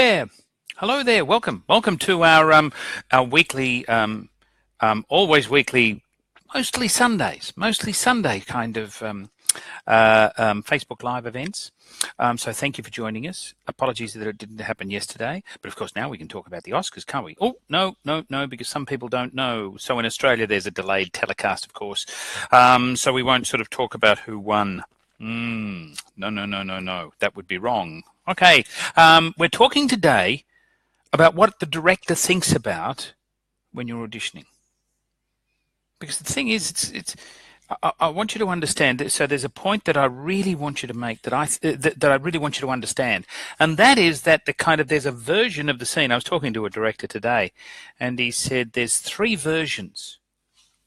there. Hello there. Welcome to our weekly, always weekly, mostly Sunday kind of Facebook Live events. So thank you for joining us. Apologies that it didn't happen yesterday, but of course now we can talk about the Oscars, can't we? Oh, no, because some people don't know. So in Australia, there's a delayed telecast, of course. So we won't sort of talk about who won. No. That would be wrong. Okay. We're talking today about what the director thinks about when you're auditioning. Because the thing is, I want you to understand. So there's a point that I really want you to make that I really want you to understand, and that is that there's a version of the scene. I was talking to a director today, and he said there's 3 versions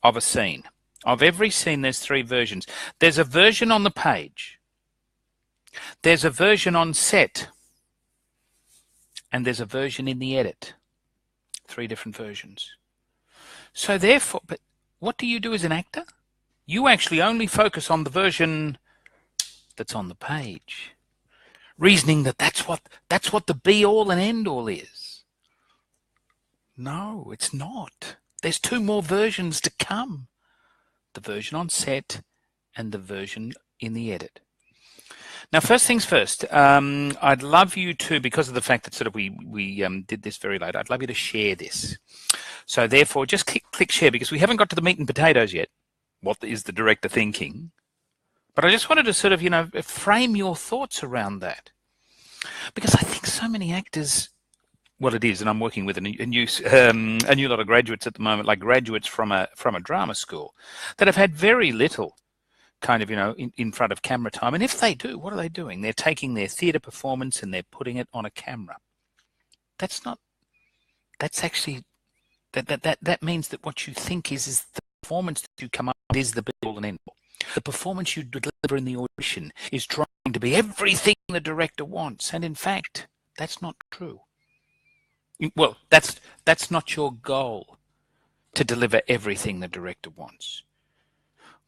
of a scene. Of every scene, there's 3 versions. There's a version on the page. There's a version on set. And there's a version in the edit. 3 different versions. So therefore, but what do you do as an actor? You actually only focus on the version that's on the page, reasoning that that's what the be all and end all is. No, it's not. There's 2 more versions to come. The version on set and the version in the edit. Now, first things first, I'd love you to, because of the fact that sort of we did this very late, I'd love you to share this. So therefore, just click share, because we haven't got to the meat and potatoes yet. What is the director thinking? But I just wanted to sort of, frame your thoughts around that. Because I think so many actors, well, it is, and I'm working with a new lot of graduates at the moment, like graduates from a drama school, that have had very little kind of, in front of camera time. And if they do, what are they doing? They're taking their theatre performance and they're putting it on a camera. That means that what you think is the performance that you come up with is the be all and end all. The performance you deliver in the audition is trying to be everything the director wants. And in fact, that's not true. Well, that's not your goal, to deliver everything the director wants.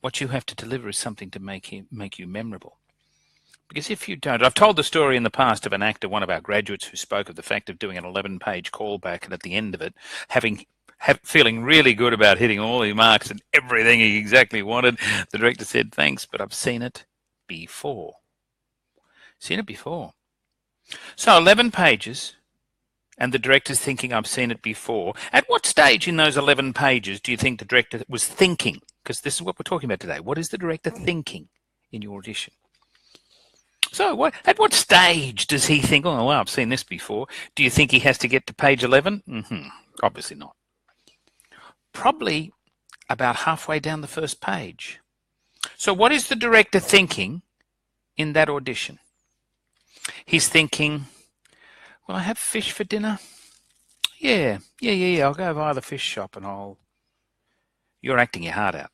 What you have to deliver is something to make you memorable. Because if you don't, I've told the story in the past of an actor, one of our graduates, who spoke of the fact of doing an 11-page callback, and at the end of it, feeling really good about hitting all the marks and everything he exactly wanted. The director said, "Thanks, but I've seen it before." Seen it before. So 11 pages, and the director's thinking, "I've seen it before." At what stage in those 11 pages do you think the director was thinking? Because this is what we're talking about today. What is the director thinking in your audition? So at what stage does he think, "Oh, well, I've seen this before"? Do you think he has to get to page 11? Obviously not. Probably about halfway down the first page. So what is the director thinking in that audition? He's thinking, "Will I have fish for dinner? Yeah. I'll go by the fish shop and You're acting your heart out.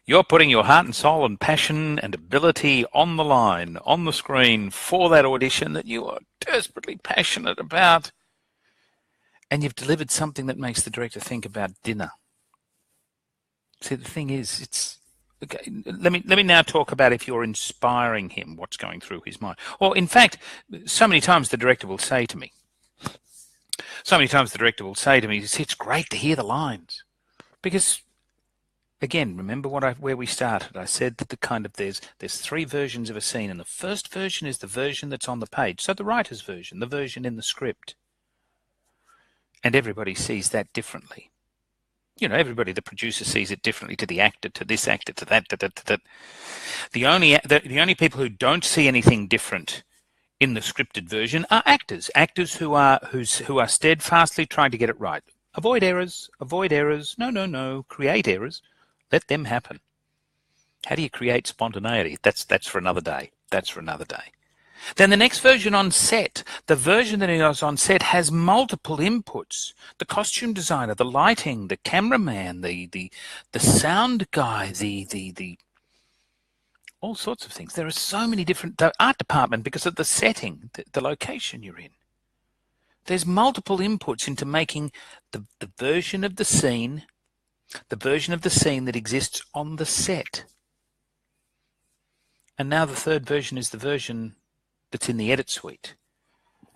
You're putting your heart and soul and passion and ability on the line, on the screen, for that audition that you are desperately passionate about. And you've delivered something that makes the director think about dinner." See, the thing is, it's okay. Let me now talk about if you're inspiring him, what's going through his mind. Or in fact, so many times the director will say to me, "It's great to hear the lines," because, again, remember where we started. I said that there's 3 versions of a scene, and the first version is the version that's on the page. So the writer's version, the version in the script. And everybody sees that differently. The producer sees it differently, to the actor, to this actor, to that. The only people who don't see anything different in the scripted version are actors who are steadfastly trying to get it right. Avoid errors. No. Create errors. Let them happen. How do you create spontaneity? That's for another day. Then the next version on set, the version that is on set, has multiple inputs. The costume designer, the lighting, the cameraman, the sound guy, the all sorts of things. There are so many different, the art department, because of the setting, the location you're in. There's multiple inputs into making the version of the scene that exists on the set. And now the third version is the version that's in the edit suite.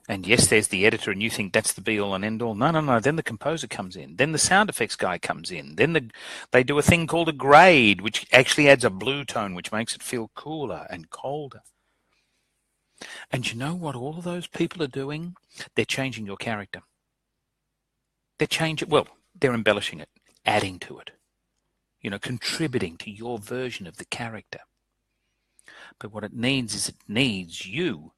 And yes, there's the editor, and you think that's the be-all and end-all. No, no, no. Then the composer comes in. Then the sound effects guy comes in. Then they do a thing called a grade, which actually adds a blue tone, which makes it feel cooler and colder. And you know what all of those people are doing? They're changing your character. They're embellishing it, adding to it, contributing to your version of the character. But what it needs you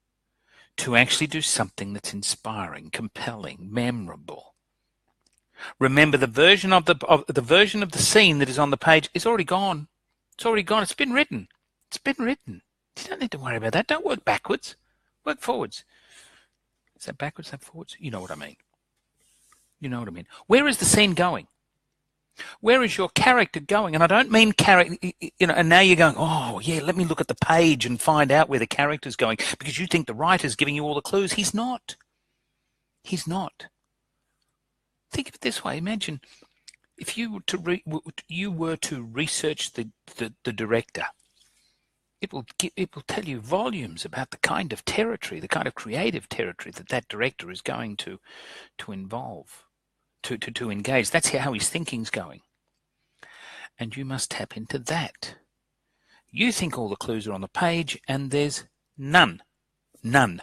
to actually do something that's inspiring, compelling, memorable. Remember, the version of the scene that is on the page is already gone. It's already gone. It's been written. It's been written. You don't need to worry about that. Don't work backwards. Work forwards. Is that backwards? Is that forwards? You know what I mean. You know what I mean. Where is the scene going? Where is your character going? And I don't mean character, and now you're going, oh, yeah, let me look at the page and find out where the character's going, because you think the writer's giving you all the clues. He's not. He's not. Think of it this way. Imagine if you were to research the director. It will tell you volumes about the kind of territory, the kind of creative territory that director is going to involve. To engage. That's how his thinking's going. And you must tap into that. You think all the clues are on the page, and there's none. None.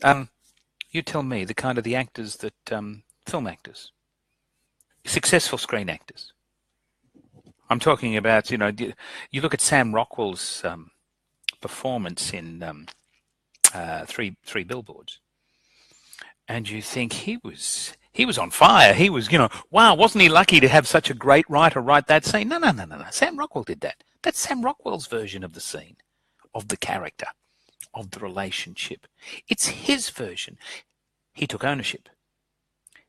You tell me the kind of the actors that, film actors, successful screen actors. I'm talking about, you look at Sam Rockwell's performance in Three Billboards. And you think he was on fire. He was, wow, wasn't he lucky to have such a great writer write that scene? No. Sam Rockwell did that. That's Sam Rockwell's version of the scene, of the character, of the relationship. It's his version. He took ownership.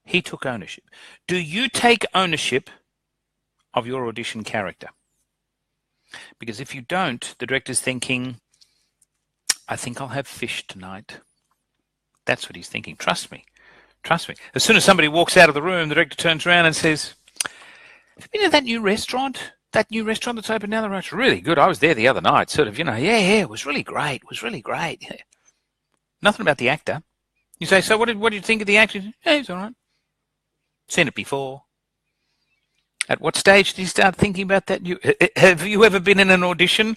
He took ownership. Do you take ownership of your audition character? Because if you don't, the director's thinking, I think I'll have fish tonight. That's what he's thinking. Trust me. Trust me. As soon as somebody walks out of the room, the director turns around and says, have you been to that new restaurant? That new restaurant that's open down the road? It's really good. I was there the other night. Sort of, yeah, it was really great. It was really great. Yeah. Nothing about the actor. You say, so what did you think of the actor? Yeah, he's all right. Seen it before. At what stage did you start thinking about that? Have you ever been in an audition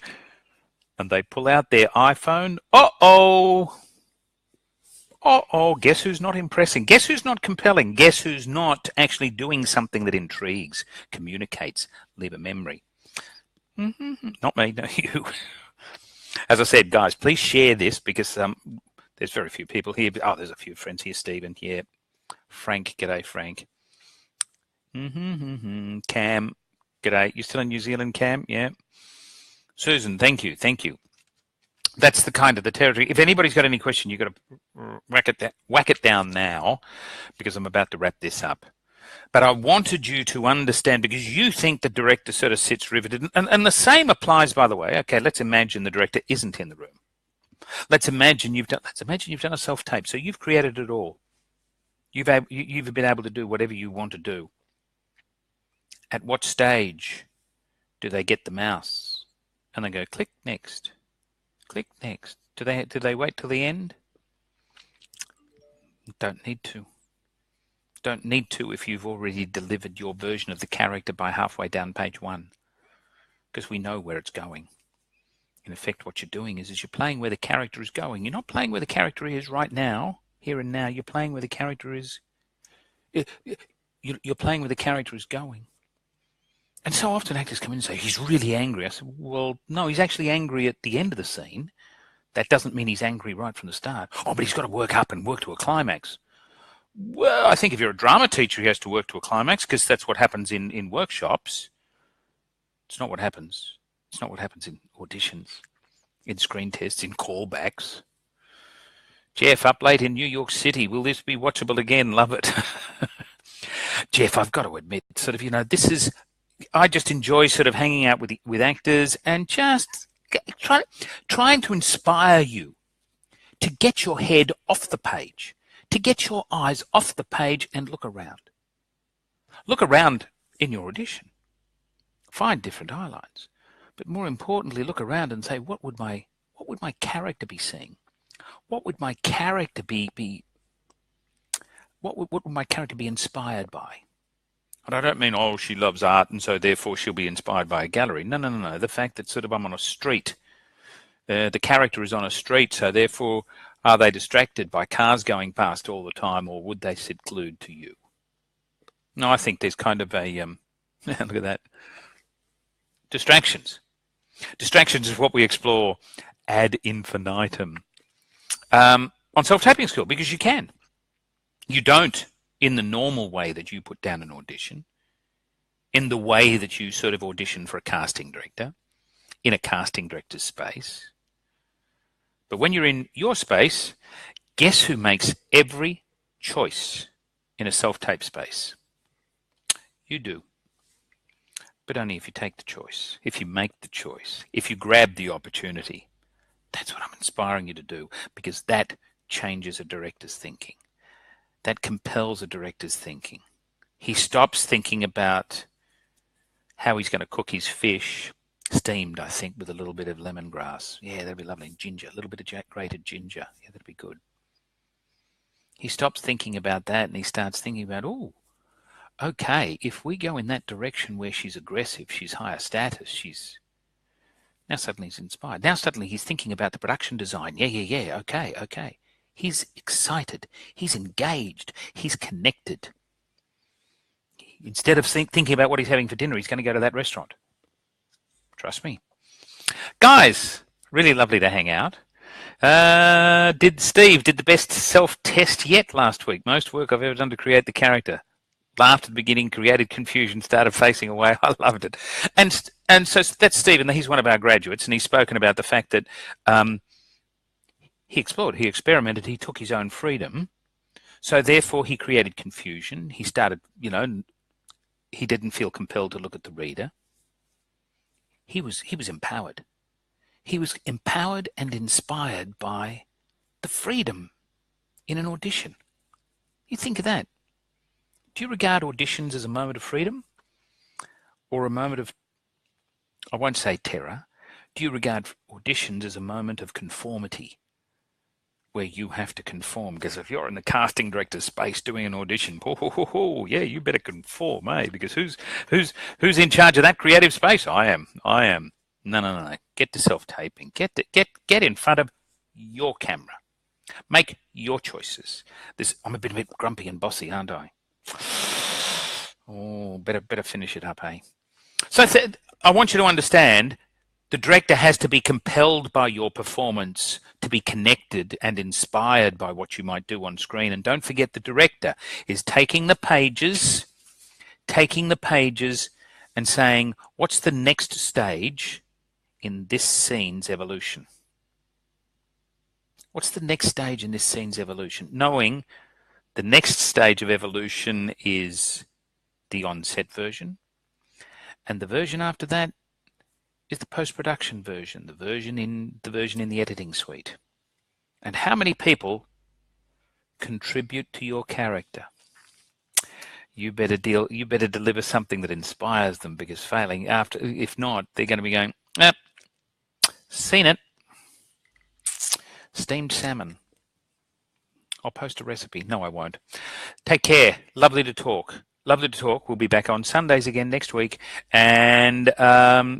and they pull out their iPhone? Uh-oh. Guess who's not impressing? Guess who's not compelling? Guess who's not actually doing something that intrigues, communicates, leave a memory? Not me, no, you. As I said, guys, please share this, because there's very few people here. Oh, there's a few friends here. Stephen, yeah. Frank, g'day, Frank. Cam, g'day. You still in New Zealand, Cam? Yeah. Susan, thank you. That's the kind of the territory. If anybody's got any question, you've got to whack it down now, because I'm about to wrap this up. But I wanted you to understand, because you think the director sort of sits riveted. And the same applies, by the way. Okay, let's imagine the director isn't in the room. Let's imagine you've done a self-tape. So you've created it all. You've been able to do whatever you want to do. At what stage do they get the mouse and they go click next? Click next. Do they wait till the end? Don't need to. Don't need to if you've already delivered your version of the character by halfway down page 1, because we know where it's going. In effect, what you're doing is you're playing where the character is going. You're not playing where the character is right now, here and now. You're playing where the character is. You're playing where the character is going. And so often actors come in and say, he's really angry. I said, well, no, he's actually angry at the end of the scene. That doesn't mean he's angry right from the start. Oh, but he's got to work up and work to a climax. Well, I think if you're a drama teacher, he has to work to a climax, because that's what happens in workshops. It's not what happens. It's not what happens in auditions, in screen tests, in callbacks. Jeff, up late in New York City. Will this be watchable again? Love it. Jeff, I've got to admit, sort of, this is... I just enjoy sort of hanging out with actors and just trying to inspire you to get your head off the page, to get your eyes off the page and look around. Look around in your audition. Find different highlights. But more importantly, look around and say, what would my character be seeing? what would my character what would my character be inspired by? And I don't mean, oh, she loves art and so therefore she'll be inspired by a gallery. No, no, no, no. The fact that sort of I'm on a street, the character is on a street, so therefore are they distracted by cars going past all the time, or would they sit glued to you? No, I think there's kind of a, look at that. Distractions. Distractions is what we explore ad infinitum on self-taping school, because you can. You don't in the normal way that you put down an audition, in the way that you sort of audition for a casting director, in a casting director's space. But when you're in your space, guess who makes every choice in a self-tape space? You do. But only if you take the choice, if you make the choice, if you grab the opportunity. That's what I'm inspiring you to do, because that changes a director's thinking. That compels a director's thinking. He stops thinking about how he's going to cook his fish, steamed, I think, with a little bit of lemongrass. Yeah, that'd be lovely. Ginger, a little bit of grated ginger. Yeah, that'd be good. He stops thinking about that and he starts thinking about, oh, okay, if we go in that direction where she's aggressive, she's higher status, she's... Now suddenly he's inspired. Now suddenly he's thinking about the production design. Yeah, okay. He's excited. He's engaged. He's connected. Instead of thinking about what he's having for dinner, he's going to go to that restaurant. Trust me. Guys, really lovely to hang out. Steve did the best self-test yet last week. Most work I've ever done to create the character. Laughed at the beginning, created confusion, started facing away. I loved it. And so that's Steve, and he's one of our graduates, and he's spoken about the fact that he explored, he experimented, he took his own freedom. So therefore he created confusion. He started, he didn't feel compelled to look at the reader. He was empowered. He was empowered and inspired by the freedom in an audition. You think of that. Do you regard auditions as a moment of freedom or a moment of, I won't say terror, do you regard auditions as a moment of conformity where you have to conform? Because if you're in the casting director's space doing an audition, yeah, you better conform, eh? Because who's in charge of that creative space? I am. No. Get to self-taping. Get in front of your camera. Make your choices. I'm a bit grumpy and bossy, aren't I? Oh, better finish it up, eh? So I want you to understand the director has to be compelled by your performance to be connected and inspired by what you might do on screen. And don't forget, the director is taking the pages and saying, what's the next stage in this scene's evolution? What's the next stage in this scene's evolution? Knowing the next stage of evolution is the on-set version. And the version after that is the post-production version, the version in the editing suite. And how many people contribute to your character? You better deliver something that inspires them, because if not, they're going to be going, seen it. Steamed salmon. I'll post a recipe. No, I won't. Take care. Lovely to talk. We'll be back on Sundays again next week. And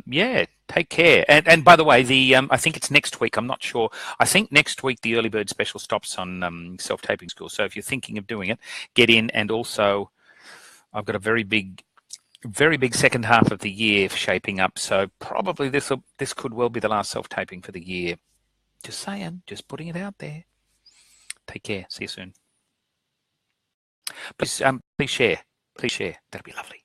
yeah, take care. And by the way, I think it's next week. I'm not sure. I think next week the early bird special stops on self-taping school. So if you're thinking of doing it, get in. And also, I've got a very big second half of the year shaping up. So probably this could well be the last self-taping for the year. Just saying. Just putting it out there. Take care. See you soon. Please share. That'd be lovely.